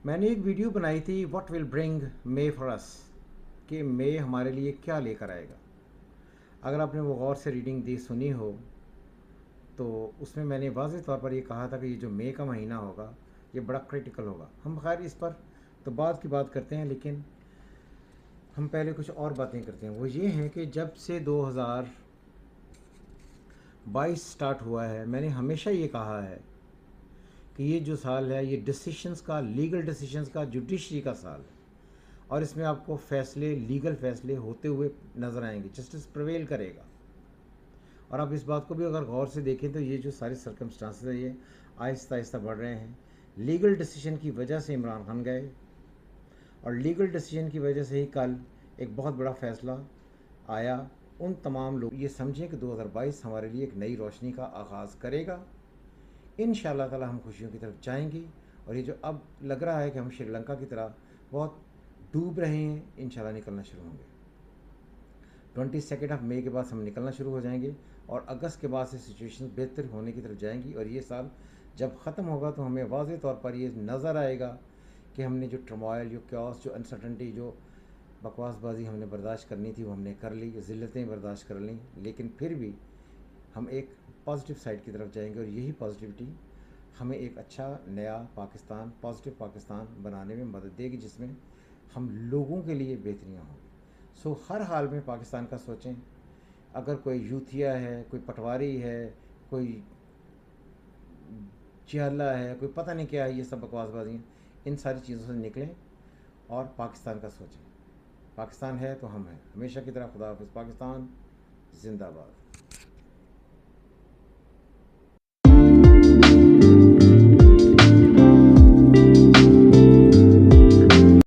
मैंने एक वीडियो बनाई थी what will bring may for us, कि मे हमारे लिए क्या लेकर आएगा। अगर आपने वो गौर से रीडिंग दी सुनी हो तो उसमें मैंने वाज़ेह तौर पर ये कहा था कि ये जो मई का महीना होगा ये बड़ा क्रिटिकल होगा। हम खैर इस पर तो बाद की बात करते हैं, लेकिन हम पहले कुछ और बातें करते हैं। वो ये हैं कि जब से 2022 स्टार्ट हुआ है, मैंने हमेशा ये कहा है कि ये जो साल है ये डिसीशंस का, लीगल डिसीशंस का, जुडिशरी का साल है। और इसमें आपको फैसले, लीगल फैसले होते हुए नज़र आएंगे, जस्टिस प्रिवेल करेगा। और आप इस बात को भी अगर गौर से देखें तो ये जो सारे सर्कमस्टांसेस है ये आहिस्ता आहिस्ता बढ़ रहे हैं। लीगल डिसीजन की वजह से इमरान खान गए, और लीगल डिसीजन की वजह से ही कल एक बहुत बड़ा फ़ैसला आया। उन तमाम लोग ये समझें कि 2022 हमारे लिए एक नई रोशनी का आगाज़ करेगा। इंशाअल्लाह ताला हम खुशियों की तरफ जाएंगे। और ये जो अब लग रहा है कि हम श्रीलंका की तरह बहुत डूब रहे हैं, इंशाअल्लाह निकलना शुरू होंगे। 22 मई के बाद हम निकलना शुरू हो जाएंगे, और अगस्त के बाद से सिचुएशन बेहतर होने की तरफ जाएंगी। और ये साल जब ख़त्म होगा तो हमें वाज़ेह तौर पर ये नज़र आएगा कि हमने जो टर्मोइल, जो क्योस, जो अनसर्टनटी, जो बकवासबाजी हमने बर्दाश्त करनी थी वो हमने कर ली, ज़िल्लतें बर्दाश्त कर लीं, लेकिन फिर भी हम एक पॉजिटिव साइड की तरफ जाएंगे। और यही पॉजिटिविटी हमें एक अच्छा नया पाकिस्तान, पॉजिटिव पाकिस्तान बनाने में मदद देगी, जिसमें हम लोगों के लिए बेहतरियाँ होंगी। सो हर हाल में पाकिस्तान का सोचें। अगर कोई यूथिया है, कोई पटवारी है, कोई चिहल्ला है, कोई पता नहीं क्या है, ये सब बकवासबाजी, इन सारी चीज़ों से निकलें और पाकिस्तान का सोचें। पाकिस्तान है तो हम हैं, हमेशा की तरह। खुदा हाफिज़। पाकिस्तान जिंदाबाद।